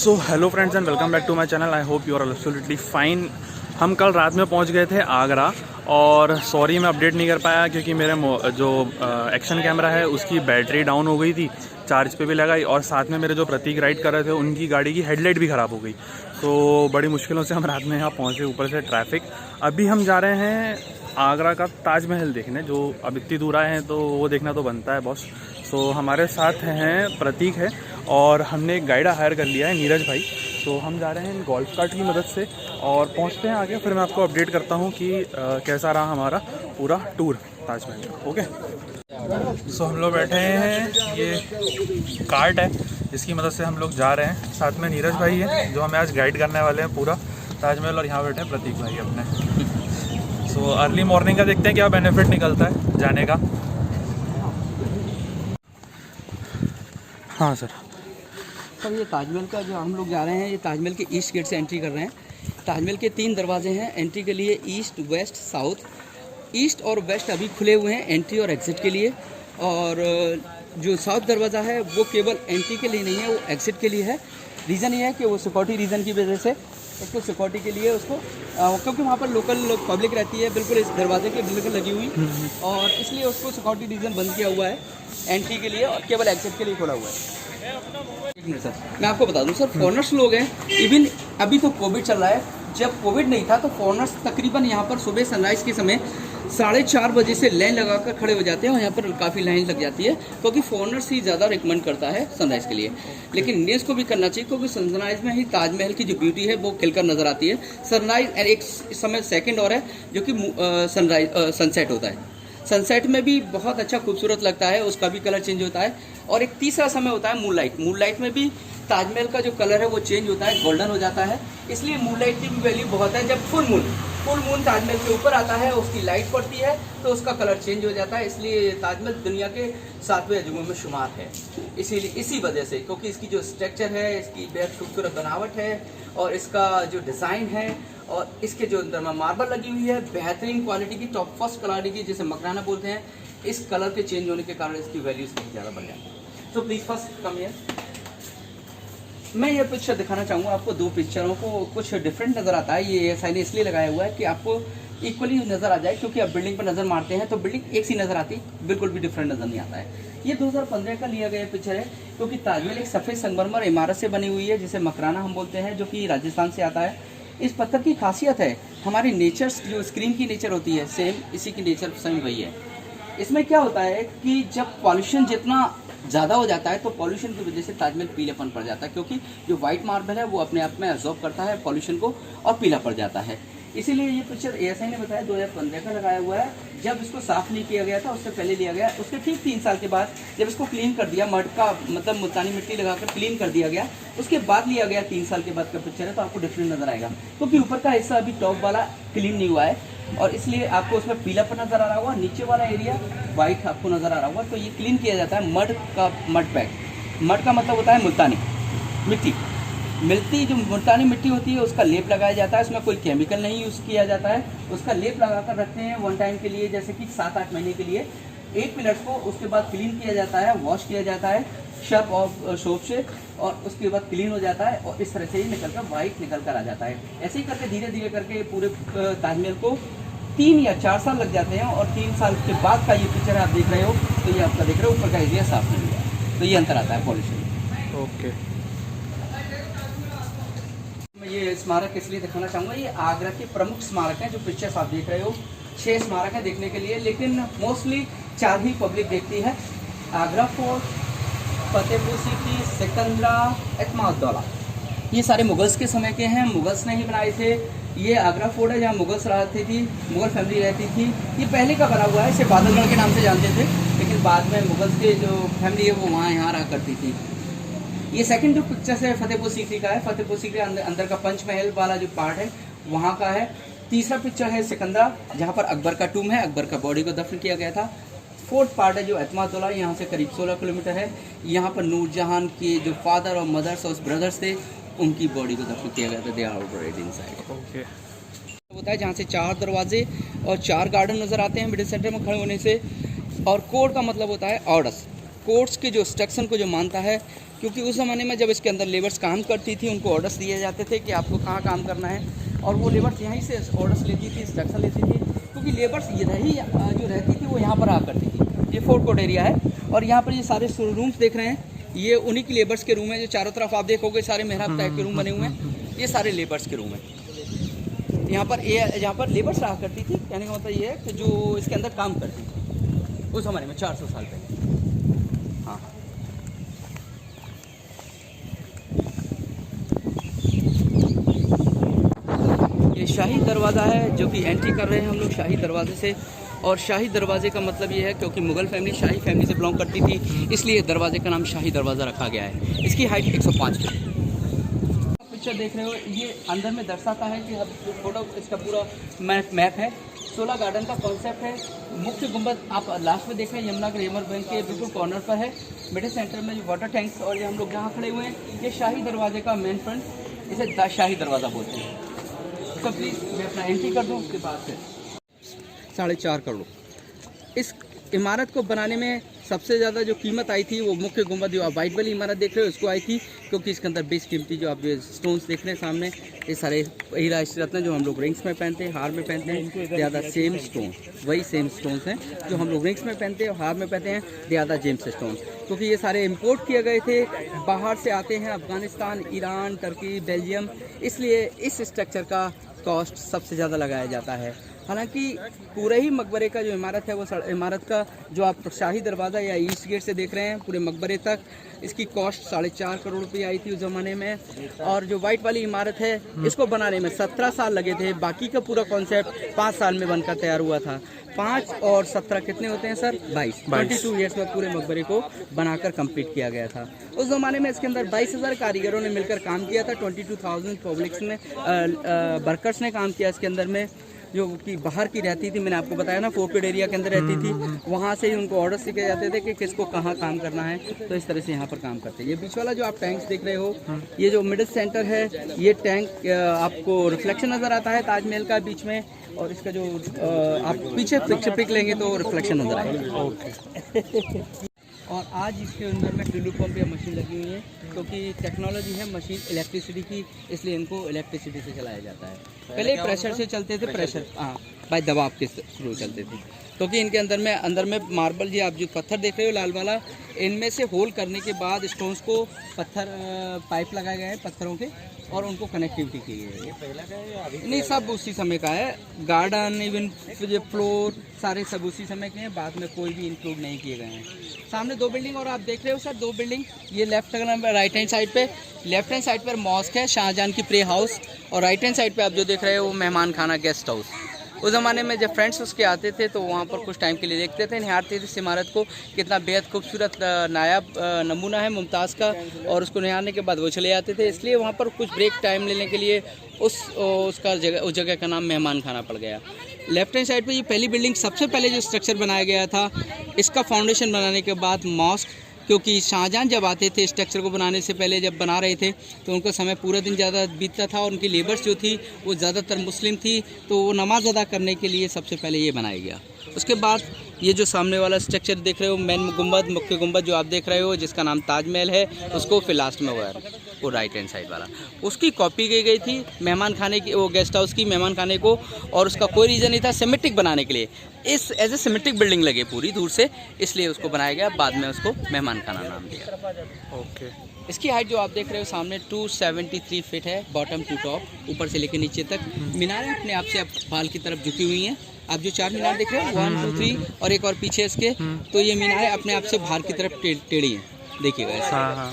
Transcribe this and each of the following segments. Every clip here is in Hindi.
So hello friends and welcome back to my channel. I hope you are absolutely fine. हम कल रात में पहुंच गए थे आगरा और सॉरी मैं अपडेट नहीं कर पाया क्योंकि मेरे जो एक्शन कैमरा है उसकी बैटरी डाउन हो गई थी, चार्ज पे भी लगाई और साथ में मेरे जो प्रतीक राइड कर रहे थे उनकी गाड़ी की हेडलाइट भी ख़राब हो गई। तो बड़ी मुश्किलों से हम रात में यहाँ पहुँचे, ऊपर से ट्रैफिक। अभी हम जा रहे हैं आगरा का ताजमहल देखने, जो अब इतनी दूर आए हैं तो वो देखना तो बनता है बॉस। तो हमारे साथ हैं प्रतीक है और हमने एक गाइड हायर कर लिया है, नीरज भाई। तो हम जा रहे हैं इन गोल्फ कार्ट की मदद से और पहुंचते हैं आगे, फिर मैं आपको अपडेट करता हूं कि कैसा रहा हमारा पूरा टूर ताजमहल का। ओके, सो हम लोग बैठे हैं, ये कार्ट है जिसकी मदद से हम लोग जा रहे हैं। साथ में नीरज भाई है जो हमें आज गाइड करने वाले हैं पूरा ताजमहल, और यहाँ बैठे हैं प्रतीक भाई अपने। सो अर्ली मॉर्निंग का देखते हैं क्या बेनिफिट निकलता है जाने का। हाँ सर। सर ये ताजमहल का जो हम लोग जा रहे हैं, ये ताजमहल के ईस्ट गेट से एंट्री कर रहे हैं। ताजमहल के 3 दरवाजे हैं एंट्री के लिए, ईस्ट, वेस्ट, साउथ। ईस्ट और वेस्ट अभी खुले हुए हैं एंट्री और एग्ज़िट के लिए, और जो साउथ दरवाज़ा है वो केवल एंट्री के लिए नहीं है, वो एग्ज़िट के लिए है। रीज़न ये है कि वो सिक्योरिटी रीज़न की वजह से उसको सिक्योरिटी के लिए उसको क्योंकि वहाँ पर लोकल पब्लिक रहती है बिल्कुल इस दरवाजे के बिल्कुल लगी हुई, और इसलिए उसको सिक्योरिटी रीज़न बंद किया हुआ है एंट्री के लिए, और केवल एग्जिट के लिए खोला हुआ है। एक मिनट सर, मैं आपको बता दूं सर, फॉरेनर्स लोग हैं, इवन अभी तो कोविड चल रहा है, जब कोविड नहीं था तो फॉरेनर्स तकरीबन यहाँ पर सुबह सनराइज़ के समय 4:30 बजे से लाइन लगाकर खड़े हो जाते हैं, और यहाँ पर काफ़ी लाइन लग जाती है क्योंकि फॉरेनर्स ही ज़्यादा रिकमेंड करता है सनराइज़ के लिए। लेकिन इंडियंस को भी करना चाहिए क्योंकि सनराइज़ में ही ताजमहल की जो ब्यूटी है वो खिलकर नज़र आती है। सनराइज़ एक समय सेकंड और है जो कि सनसेट होता है। सनसेट में भी बहुत अच्छा खूबसूरत लगता है, उसका भी कलर चेंज होता है। और एक तीसरा समय होता है मूनलाइट। मूनलाइट में भी ताजमहल का जो कलर है वो चेंज होता है, गोल्डन हो जाता है। इसलिए मूनलाइट की भी वैल्यू बहुत है। जब फुल मून ताजमहल के ऊपर आता है, उसकी लाइट पड़ती है तो उसका कलर चेंज हो जाता है। इसलिए ताजमहल दुनिया के 7वें अजूबों में शुमार है। इसीलिए इसी वजह से, क्योंकि इसकी जो स्ट्रक्चर है, इसकी बेहद खूबसूरत बनावट है, और इसका जो डिज़ाइन है, और इसके जो अंदर में मार्बल लगी हुई है बेहतरीन क्वालिटी की, टॉप फर्स्ट क्वालिटी जिसे मकराना बोलते हैं, इस कलर के चेंज होने के कारण इसकी वैल्यूज बहुत ज़्यादा बढ़ जाती है। So please first come here. मैं ये पिक्चर दिखाना चाहूँगा आपको। 2 पिक्चरों को कुछ डिफरेंट नज़र आता है। ये साइन इसलिए लगाया हुआ है कि आपको इक्वली नज़र आ जाए, क्योंकि आप बिल्डिंग पर नज़र मारते हैं तो बिल्डिंग एक सी नज़र आती है, बिल्कुल भी डिफरेंट नज़र नहीं आता है। ये 2015 का लिया गया पिक्चर है, क्योंकि ताजमहल एक सफ़ेद संगमरमर इमारत से बनी हुई है जिसे मकराना हम बोलते हैं, जो कि राजस्थान से आता है। इस पत्थर की खासियत है, हमारी नेचर जो स्क्रीन की नेचर होती है सेम इसी की नेचर सेम वही है। इसमें क्या होता है कि जब पॉल्यूशन जितना ज़्यादा हो जाता है तो पॉल्यूशन की वजह से ताजमहल पीलापन पड़ जाता है, क्योंकि जो वाइट मार्बल है वो अपने आप में एब्जॉर्ब करता है पॉल्यूशन को और पीला पड़ जाता है। इसीलिए ये पिक्चर एएसआई ने बताया 2015 का लगाया हुआ है। जब इसको साफ़ नहीं किया गया था उससे पहले लिया गया। उसके ठीक 3 साल के बाद जब इसको क्लीन कर दिया, मड का मतलब मुल्तानी मिट्टी लगाकर क्लीन कर दिया गया, उसके बाद लिया गया 3 साल के बाद का पिक्चर है, तो आपको डिफरेंट नज़र आएगा। क्योंकि ऊपर का हिस्सा अभी टॉप वाला क्लीन नहीं हुआ है, और इसलिए आपको उसमें पीलापन नज़र आ रहा होगा, नीचे वाला एरिया वाइट आपको नज़र आ रहा होगा। तो ये क्लीन किया जाता है मड पैक। मड का मतलब होता है मुल्तानी मिट्टी। जो मुल्तानी मिट्टी होती है उसका लेप लगाया जाता है, उसमें कोई केमिकल नहीं यूज़ किया जाता है। उसका लेप लगाकर रखते हैं 1 टाइम के लिए, जैसे कि 7-8 महीने के लिए, 1 मिनट को। उसके बाद क्लीन किया जाता है, वॉश किया जाता है सर्फ और सोप से, और उसके बाद क्लीन हो जाता है, और इस तरह से ही निकलकर वाइट निकल कर आ जाता है। ऐसे ही करके धीरे धीरे करके पूरे ताजमहल को 3 या 4 साल लग जाते हैं, और 3 साल के बाद का ये पिक्चर आप देख रहे हो, तो ये आपका देख रहे हो ऊपर का एरिया साफ नहीं हुआ, तो ये अंतर आता है पॉल्यूशन। ओके, मैं ये स्मारक इसलिए दिखाना चाहूँगा, ये आगरा के प्रमुख स्मारक हैं जो पिक्चर्स आप देख रहे हो। 6 स्मारक हैं देखने के लिए, लेकिन मोस्टली 4 ही पब्लिक देखती है। आगरा फोर्ट, फतेहपुर सीकरी, सिकंदरा, एतमादौला, ये सारे मुगल्स के समय के हैं, मुगल्स ने ही बनाए थे। ये आगरा फोर्ट है जहाँ मुगल्स रहती थी, मुगल फैमिली रहती थी। ये पहले का बना हुआ है, इसे बादलगढ़ के नाम से जानते थे, लेकिन बाद में मुगल्स के जो फैमिली है वो यहाँ रहा करती थी। ये सेकंड जो पिक्चर है फतेहपुर सीकरी का है। फतेहपुर सीकरी अंदर का पंचमहल वाला जो पार्ट है वहाँ का है। तीसरा पिक्चर है सिकंदरा, जहाँ पर अकबर का टूम है, अकबर का बॉडी को दफन किया गया था। 4th पार्ट है जो एतमादौला, यहाँ से करीब 16 किलोमीटर है। यहाँ पर नूरजहां के जो फादर और मदर्स और ब्रदर्स थे उनकी बॉडी को दफन किया गया था। दे आर बuried inside। ओके, होता है जहाँ से 4 दरवाजे और 4 गार्डन नज़र आते हैं मिडिल सेंटर में खड़े होने से। और कोड का मतलब होता है ऑर्डर्स। कोर्ट्स के जो स्ट्रक्चर को जो मानता है क्योंकि उस ज़माने में जब इसके अंदर लेबर्स काम करती थी उनको ऑर्डर्स दिए जाते थे कि आपको कहाँ काम करना है, और वो लेबर्स यहीं से ऑर्डर्स लेती थी, इंस्ट्रक्शन लेती थी, क्योंकि लेबर्स जो रहती थी वो यहाँ पर आ करती थी। ये फोर्ट कोर्ट एरिया है और यहाँ पर ये सारे रूम्स देख रहे हैं, ये उन्हीं की लेबर्स के रूम है। जो चारों तरफ आप देखोगे सारे मेहराब टाइप के रूम बने हुए हैं, ये सारे लेबर्स के रूम हैं। यहाँ पर लेबर्स रहा करती थी, कहने का मतलब ये है कि जो इसके अंदर काम करती थी उस हमारे में 400 साल पहले। हाँ, ये शाही दरवाज़ा है जो कि एंट्री कर रहे हैं हम लोग शाही दरवाजे से। और शाही दरवाजे का मतलब ये है क्योंकि मुग़ल फैमिली शाही फैमिली से बिलोंग करती थी, इसलिए दरवाजे का नाम शाही दरवाज़ा रखा गया है। इसकी हाइट 105 फीट। पिक्चर देख रहे हो, ये अंदर में दर्शाता है कि अब जो फोटो इसका पूरा मैप है। 16 गार्डन का कॉन्सेप्ट है। मुख्य गुंबद आप लास्ट में देख रहे हैं, यमुना रिवर बैंक के बिल्कुल कॉर्नर पर है। मिडिल सेंटर में जो वाटर टैंक्स और ये हम लोग जहाँ खड़े हुए हैं, ये शाही दरवाजे का मेन फ्रंट, इसे शाही दरवाज़ा बोलते हैं। तो प्लीज़ मैं अपना एंट्री कर दूँ, उसके बाद से 4.5 करोड़। इस इमारत को बनाने में सबसे ज़्यादा जो कीमत आई थी वो मुख्य गुंबद जो आप वाइट वाली इमारत देख रहे हो उसको आई थी, क्योंकि इसके अंदर बेस कीमती जो आप जो स्टोन्स देख रहे हैं सामने, ये सारे हीरा रत्न जो हम लोग रिंग्स में पहनते हैं, हार में पहनते हैं, ज़्यादा सेम स्टोन, वही सेम स्टोन्स हैं जो हम लोग रिंग्स में पहनते हैं, हार में पहनते हैं, ज़्यादा जेम्स स्टोन। क्योंकि ये सारे इम्पोर्ट किए गए थे, बाहर से आते हैं, अफ़गानिस्तान, ईरान, टर्की, बेल्जियम, इसलिए इस स्ट्रक्चर का कॉस्ट सबसे ज़्यादा लगाया जाता है। हालांकि पूरे ही मकबरे का जो इमारत है वो इमारत का जो आप शाही दरवाज़ा या ईस्ट गेट से देख रहे हैं पूरे मकबरे तक, इसकी कॉस्ट 4.5 करोड़ रुपये आई थी उस ज़माने में। और जो वाइट वाली इमारत है इसको बनाने में 17 साल लगे थे। बाकी का पूरा कॉन्सेप्ट 5 साल में बनकर तैयार हुआ था। 5 और 17 कितने होते हैं सर? 22 ईयर्स में पूरे मकबरे को बनाकर कंप्लीट किया गया था। उस ज़माने में इसके अंदर 22,000 कारीगरों ने मिलकर काम किया था। 22,000 पब्लिक्स ने वर्कर्स ने काम किया इसके अंदर में, जो कि बाहर की रहती थी। मैंने आपको बताया ना फोर्ट एरिया के अंदर रहती थी, वहाँ से ही उनको ऑर्डर्स दिए जाते थे कि किसको कहाँ काम करना है, तो इस तरह से यहाँ पर काम करते हैं। ये बीच वाला जो आप टैंक्स देख रहे हो, ये जो मिडिल सेंटर है, ये टैंक आपको रिफ्लेक्शन नज़र आता है ताजमहल का बीच में, और इसका जो आप पीछे पिक लेंगे तो रिफ्लेक्शन नज़र आएगा। और आज इसके अंदर में टुलू पंप या मशीन लगी हुई है, क्योंकि टेक्नोलॉजी है मशीन इलेक्ट्रिसिटी की, इसलिए इनको इलेक्ट्रिसिटी से चलाया जाता है। पहले प्रेशर से चलते थे, प्रेशर बाय दबाव के थ्रू चलते थे, क्योंकि इनके अंदर में मार्बल जी आप जो पत्थर देख रहे हो लाल वाला, इनमें से होल करने के बाद स्टोन्स को पाइप लगाए गए हैं पत्थरों के, और उनको कनेक्टिविटी की गई है। नहीं, सब उसी समय का है। गार्डन इवन जो फ्लोर सारे सब उसी समय के हैं, बाद में कोई भी इंक्लूड नहीं किए गए हैं। सामने 2 बिल्डिंग और आप देख रहे हो सर, 2 बिल्डिंग, ये राइट हैंड साइड पे, लेफ्ट हैंड साइड पर मॉस्क है, शाहजहां की प्रे हाउस, और राइट हैंड साइड पे आप जो देख रहे हो वो मेहमान खाना गेस्ट हाउस। उस ज़माने में जब फ्रेंड्स उसके आते थे तो वहाँ पर कुछ टाइम के लिए देखते थे, निहारते थे इस इमारत को, कितना बेहद खूबसूरत नायाब नमूना है मुमताज़ का, और उसको निहारने के बाद वो चले जाते थे। इसलिए वहाँ पर कुछ ब्रेक टाइम लेने के लिए उस जगह का नाम मेहमान खाना पड़ गया। लेफ्ट हैंड साइड पे ये पहली बिल्डिंग, सबसे पहले जो स्ट्रक्चर बनाया गया था, इसका फाउंडेशन बनाने के बाद मॉस्क, क्योंकि शाहजहां जब आते थे स्ट्रक्चर को बनाने से पहले जब बना रहे थे तो उनका समय पूरा दिन ज़्यादा बीतता था, और उनकी लेबर्स जो थी वो ज़्यादातर मुस्लिम थी, तो वो नमाज अदा करने के लिए सबसे पहले ये बनाया गया। उसके बाद ये जो सामने वाला स्ट्रक्चर देख रहे हो, मेन गुंबद, मुख्य गुंबद जो आप देख रहे हो, जिसका नाम ताजमहल है, उसको फिर लास्ट में हुआ है वो राइट हैंड साइड वाला, उसकी कॉपी की गई थी मेहमान खाने की, वो गेस्ट हाउस की मेहमान खाने को, और उसका कोई रीज़न नहीं था, सिमेट्रिक बनाने के लिए इस एज ए सिमेट्रिक बिल्डिंग लगे पूरी दूर से, इसलिए उसको बनाया गया, बाद में उसको मेहमान खाना नाम दिया। ओके। इसकी हाइट जो आप देख रहे हो सामने 273 फीट है, बॉटम टू टॉप, ऊपर से लेकर नीचे तक। मीनारें अपने आप से अब बाल की तरफ झुकी हुई हैं। आप जो 4 मीनार देख रहे हो 1 2 3 और एक और पीछे इसके, तो ये मीनारें अपने आप से बाहर की तरफ टेढ़ी हैं, देखिएगा।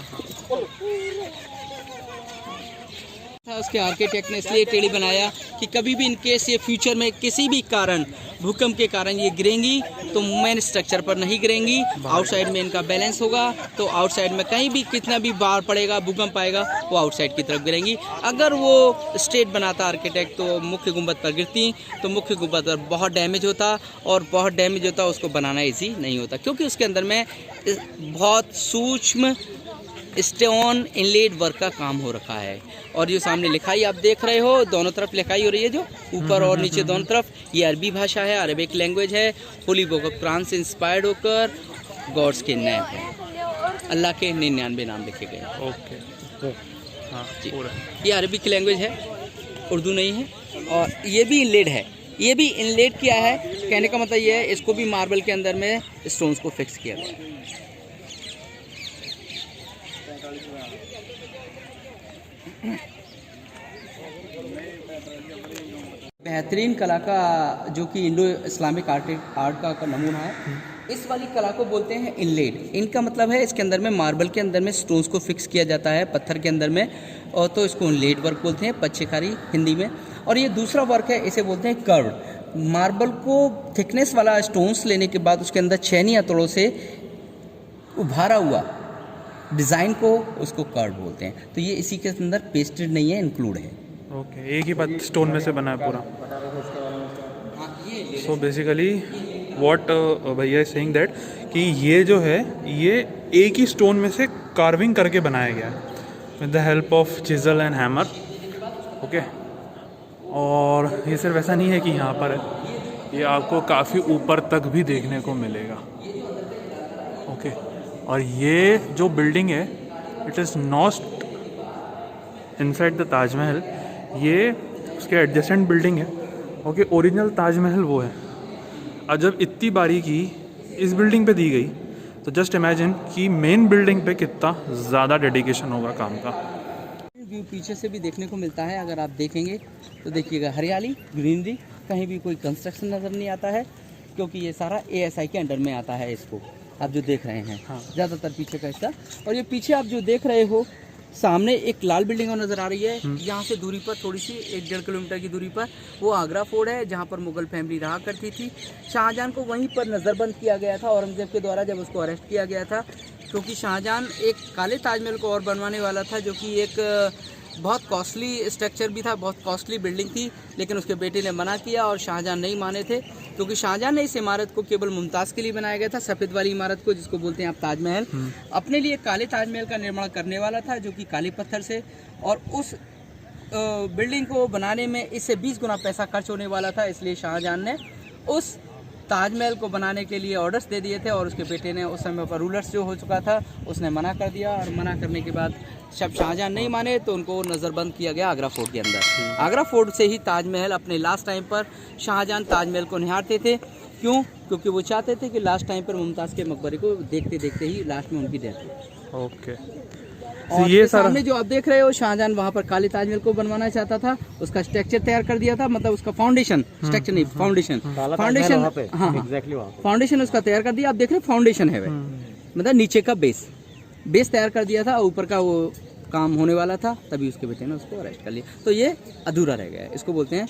उसके आर्किटेक्ट ने इसलिए टेढ़ी बनाया कि कभी भी इनकेस ये फ्यूचर में किसी भी कारण, भूकंप के कारण ये गिरेंगी तो मेन स्ट्रक्चर पर नहीं गिरेंगी, आउटसाइड में इनका बैलेंस होगा, तो आउटसाइड में कहीं भी कितना भी बार पड़ेगा, भूकंप आएगा, वो आउटसाइड की तरफ गिरेंगी। अगर वो स्ट्रेट बनाता आर्किटेक्ट तो मुख्य गुंबद पर गिरती, तो मुख्य गुंबद पर बहुत डैमेज होता, और बहुत डैमेज होता उसको बनाना ईजी नहीं होता, क्योंकि उसके अंदर में बहुत सूक्ष्म स्टोन इनलेट वर्क का काम हो रखा है। और जो सामने लिखाई आप देख रहे हो, दोनों तरफ लिखाई हो रही है, जो ऊपर और नीचे दोनों तरफ, ये अरबी भाषा है, अरबिक लैंग्वेज है, होली बुक ऑफ कुरान से इंस्पायर्ड होकर गॉड्स के नेम है। अल्लाह के 99 नाम लिखे गए हैं। ओके, हाँ जी। पूरा। ये अरबिक लैंग्वेज है, उर्दू नहीं है। और ये भी इनलेड है, ये भी इनलेड किया है। कहने का मतलब ये है, इसको भी मार्बल के अंदर में स्टोन्स को फिक्स किया गया है। बेहतरीन कला का जो कि इंडो इस्लामिक आर्ट का नमूना है। इस वाली कला को बोलते हैं इनलेड। इनका मतलब है इसके अंदर में मार्बल के अंदर में स्टोन्स को फिक्स किया जाता है पत्थर के अंदर में, और तो इसको इनलेड वर्क बोलते हैं, पच्छेकारी हिंदी में। और ये दूसरा वर्क है, इसे बोलते हैं कर्व्ड। मार्बल को थिकनेस वाला स्टोन्स लेने के बाद उसके अंदर छेनी हथौड़ों से उभारा हुआ डिज़ाइन को उसको कर्व बोलते हैं। तो ये इसी के अंदर पेस्टेड नहीं है, इंक्लूड है। ओके, एक ही बात स्टोन में से बना है पूरा। सो बेसिकली व्हाट भैया सेइंग दैट कि ये जो है ये एक ही स्टोन में से कार्विंग करके बनाया गया है with the help of chisel and hammer. Okay, और ये सिर्फ ऐसा नहीं है कि यहाँ पर है, ये आपको काफ़ी ऊपर तक भी देखने को मिलेगा। ओके, और ये जो बिल्डिंग है it is not inside the Taj Mahal, ये उसके एडजेसेंट बिल्डिंग है। ओके, ओरिजिनल ताजमहल वो है। और जब इतनी बारीकी इस बिल्डिंग पे दी गई तो जस्ट इमेजिन कि मेन बिल्डिंग पे कितना ज़्यादा डेडिकेशन होगा काम का। व्यू पीछे से भी देखने को मिलता है, अगर आप देखेंगे तो देखिएगा हरियाली, ग्रीनरी, कहीं भी कोई कंस्ट्रक्शन नज़र नहीं आता है, क्योंकि ये सारा ASI के अंडर में आता है। इसको आप जो देख रहे हैं, हाँ, ज़्यादातर पीछे का हिस्सा। और ये पीछे आप जो देख रहे हो सामने एक लाल बिल्डिंग नज़र आ रही है, यहाँ से दूरी पर थोड़ी सी 1-1.5 किलोमीटर की दूरी पर वो आगरा फोर्ट है, जहाँ पर मुगल फैमिली रहा करती थी। शाहजहां को वहीं पर नज़रबंद किया गया था औरंगजेब के द्वारा, जब उसको अरेस्ट किया गया था, क्योंकि शाहजहां एक काले ताजमहल को और बनवाने वाला था, जो कि एक बहुत कॉस्टली स्ट्रक्चर भी था, बहुत कॉस्टली बिल्डिंग थी। लेकिन उसके बेटे ने मना किया और शाहजहां नहीं माने थे, क्योंकि शाहजहां ने इस इमारत को केवल मुमताज़ के लिए बनाया गया था, सफ़ेद वाली इमारत को जिसको बोलते हैं आप ताजमहल। अपने लिए काले ताजमहल का निर्माण करने वाला था, जो कि काले पत्थर से, और उस बिल्डिंग को बनाने में इससे 20 गुना पैसा खर्च होने वाला था। इसलिए शाहजहां ने उस ताजमहल को बनाने के लिए ऑर्डर्स दे दिए थे, और उसके बेटे ने उस समय पर रूलर्स जो हो चुका था उसने मना कर दिया। और मना करने के बाद जब शाहजहां नहीं माने तो उनको नज़रबंद किया गया आगरा फोर्ट के अंदर। आगरा फोर्ट से ही ताजमहल अपने लास्ट टाइम पर शाहजहां ताजमहल को निहारते थे। क्यों? क्योंकि वो चाहते थे कि लास्ट टाइम पर मुमताज़ के मकबरे को देखते देखते ही लास्ट में उनकी डेथ हो। ओके, और ये सामने जो आप देख रहे हो, शाहजहां वहाँ पर काले ताजमहल को बनवाना चाहता था, उसका स्ट्रक्चर तैयार कर दिया था, मतलब उसका फाउंडेशन, स्ट्रक्चर नहीं, फाउंडेशन, हाँ, फाउंडेशन उसका तैयार कर दिया। आप देख रहे फाउंडेशन है, मतलब नीचे का बेस तैयार कर दिया था, ऊपर का वो काम होने वाला था, तभी उसके बेटे ने उसको अरेस्ट कर लिया। तो ये अधूरा रह गया है, इसको बोलते हैं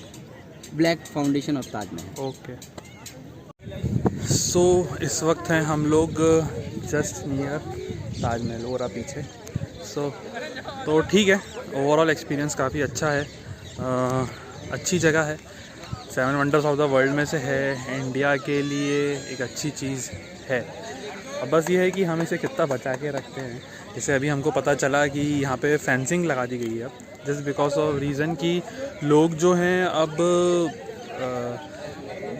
black foundation of Taj Mahal. Okay, so इस वक्त हैं हम लोग जस्ट नियर ताजमहल और पीछे। तो ठीक है, ओवरऑल एक्सपीरियंस काफ़ी अच्छा है, अच्छी जगह है, 7 वंडर्स ऑफ द वर्ल्ड में से है, इंडिया के लिए एक अच्छी चीज़ है। अब बस ये है कि हम इसे कितना बचा के रखते हैं। जैसे अभी हमको पता चला कि यहाँ पे फेंसिंग लगा दी गई है अब, जस्ट बिकॉज ऑफ रीज़न कि लोग जो हैं अब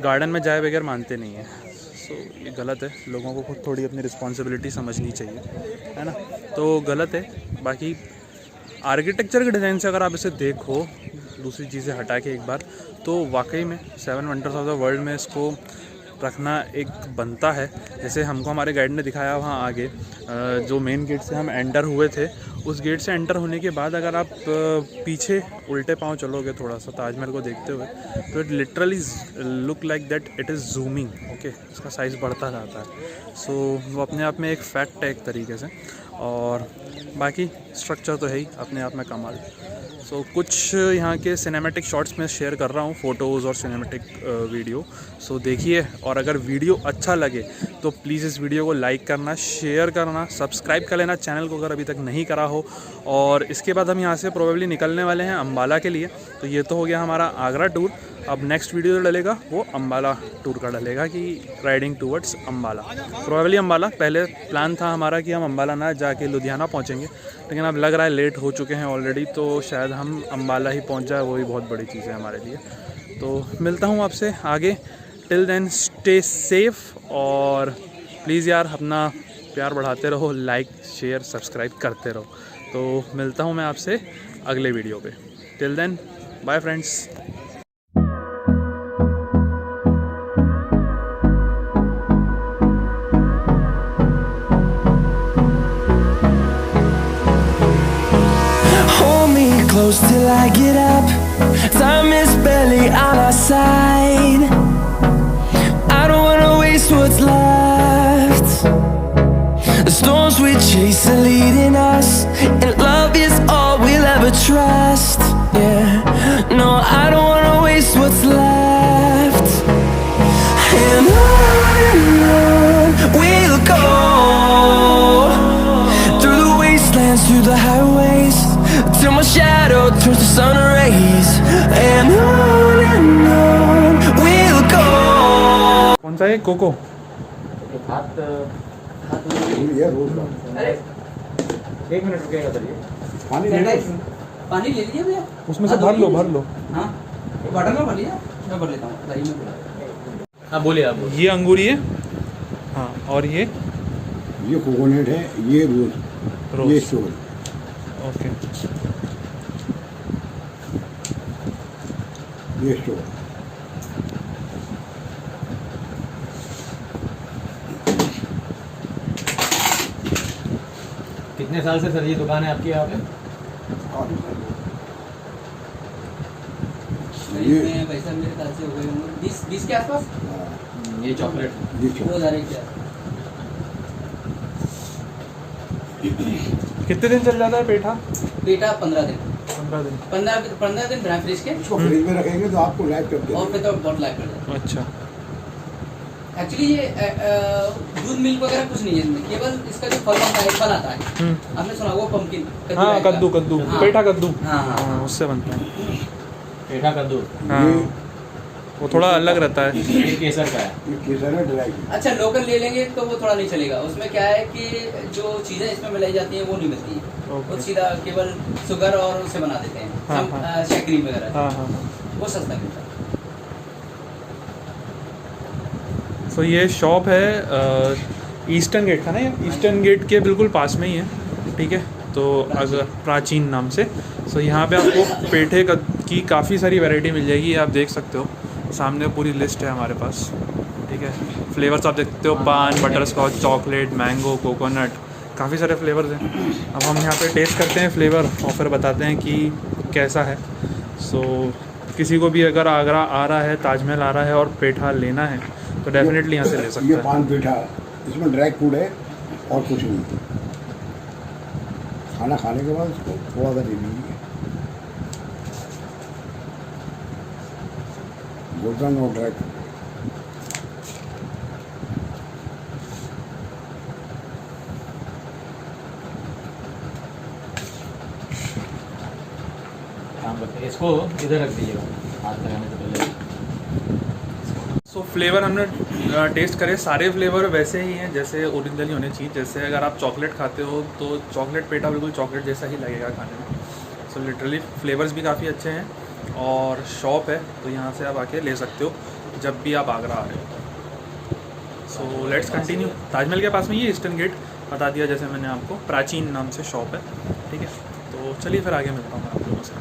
गार्डन में जाए बगैर मानते नहीं हैं। सो ये गलत है, लोगों को खुद थोड़ी अपनी रिस्पॉन्सिबिलिटी समझनी चाहिए, है ना। तो गलत है। बाकी आर्किटेक्चर के डिज़ाइन से अगर आप इसे देखो, दूसरी चीज़ें हटा के एक बार, तो वाकई में 7 वंडर्स ऑफ द वर्ल्ड में इसको रखना एक बनता है। जैसे हमको हमारे गाइड ने दिखाया वहाँ आगे, जो मेन गेट से हम एंटर हुए थे, उस गेट से एंटर होने के बाद अगर आप पीछे उल्टे पाँव चलोगे थोड़ा सा ताजमहल को देखते हुए, तो it literally look like that it is zooming. Okay, इसका साइज़ बढ़ता जाता है। सो वो अपने आप में एक फैक्ट है एक तरीके से, और बाकी स्ट्रक्चर तो है ही अपने आप में कमाल। सो कुछ यहाँ के सिनेमैटिक शॉट्स में शेयर कर रहा हूँ, फ़ोटोज़ और सिनेमैटिक वीडियो। सो देखिए, और अगर वीडियो अच्छा लगे तो प्लीज़ इस वीडियो को लाइक करना, शेयर करना, सब्सक्राइब कर लेना चैनल को अगर अभी तक नहीं करा हो। और इसके बाद हम यहाँ से प्रोबेबली निकलने वाले हैं अम्बाला के लिए। तो ये तो हो गया हमारा आगरा टूर। अब नेक्स्ट वीडियो जो डलेगा वो अम्बाला टूर का डलेगा, कि riding towards Ambala, probably Ambala. पहले प्लान था हमारा कि हम अम्बाला ना जाके लुधियाना पहुँचेंगे, लेकिन अब लग रहा है लेट हो चुके हैं ऑलरेडी, तो शायद हम अम्बाला ही पहुँच जाए, वही बहुत बड़ी चीज़ है हमारे लिए। तो मिलता हूँ आपसे आगे। टिल देन स्टे सेफ, और प्लीज़ यार अपना प्यार बढ़ाते रहो, लाइक शेयर सब्सक्राइब करते रहो। तो मिलता हूँ मैं आपसे अगले वीडियो पे। Till then bye friends. Close till I get up. Time is barely on our side. I don't wanna waste what's left. The storms we chase are leading us, and love is all we'll ever trust. Yeah, no, I don't wanna waste what's left. And on we'll go, through the wastelands, through the highways, till my shadow turns to sun rays. And on we'll go. कौन सा है? कोको। अरे एक मिनट रुकेगा सर, ये पानी ले लीजिए भैया, उसमें से भर लो। हाँ बॉटल में भर लीजिए, मैं भर लेता हूँ लाइन में। हाँ बोलिए आप बोलिए। ये अंगूरी है, हाँ, और ये कोकोनट है, ये रोज, ये शोल। ओके, ये शोल। कितने साल से सर ये दुकान है आपकी यहाँ पे? इसमें पैसा मेरे ख्याल से हो गए होंगे 20 के आसपास। ये चॉकलेट 2001 के। कितने दिन चल जाता है पेठा? पेठा 15 दिन। 15 दिन। ड्राई फ्रिज के, इसको फ्रिज में रखेंगे तो आपको लाइव कर देंगे। और फिर तो बहुत लाइफ कर जाता अच्छा, है। एक्चुअली ये दूध मिल्क वगैरह कुछ नहीं है इसमें, केवल इसका जो फल आता है, फल आता है, आपने सुना वो पंपकिन? हाँ, कद्दू, हाँ। पेठा कद्दू, हाँ, हाँ, हाँ, उससे बनता है। पेठा कद्दू, हाँ, वो थोड़ा अलग रहता है। ये केसर का है। ये केसर है ड्राई। अच्छा लोकल ले लेंगे तो वो थोड़ा नहीं चलेगा। उसमें क्या है कि जो चीज़ें इसमें मिलाई जाती हैं वो नहीं मिलती है, ओके। वो सीधा केवल शुगर और उससे बना देते हैं, हाँ, हम हाँ। शक्करी वगैरह, हाँ हाँ। वो सस्ता मिलता है। सो ये शॉप है ईस्टर्न गेट का ना, ये ईस्टर्न गेट के बिल्कुल पास में ही है, ठीक है। तो अगर प्राचीन नाम से, सो यहाँ पे आपको पेठे की काफ़ी सारी वैरायटी मिल जाएगी। आप देख सकते हो सामने पूरी लिस्ट है हमारे पास, ठीक है। फ्लेवर्स आप देखते हो, paan, butterscotch, chocolate, mango, coconut, काफ़ी सारे फ्लेवर्स हैं। अब हम यहाँ पे टेस्ट करते हैं फ्लेवर और फिर बताते हैं कि कैसा है। सो किसी को भी अगर आगरा आ रहा है, ताजमहल आ रहा है और पेठा लेना है तो डेफिनेटली यहाँ से ले सकते ये हैं। पान पेठा, इसमें ड्राई फ्रूट है और कुछ नहीं। खाना खाने के बाद इसको थोड़ा सा दे दीजिए, गोल्डन और ड्राई फ्रूट। काम करते हैं, इसको इधर रख दीजिएगा हाथ लगाने से पहले। सो फ्लेवर हमने टेस्ट करे, सारे फ्लेवर वैसे ही हैं जैसे ओरिजिनली होने चाहिए। जैसे अगर आप चॉकलेट खाते हो तो चॉकलेट पेठा बिल्कुल चॉकलेट जैसा ही लगेगा खाने में। सो लिटरली फ्लेवर्स भी काफ़ी अच्छे हैं और शॉप है तो यहाँ से आप आके ले सकते हो जब भी आप आगरा आ रहे हो। So let's continue. ताजमहल के पास में ये ईस्टर्न गेट बता दिया जैसे मैंने आपको, प्राचीन नाम से शॉप है, ठीक है। तो चलिए फिर आगे मिलता हूँ मैं आप लोगों से।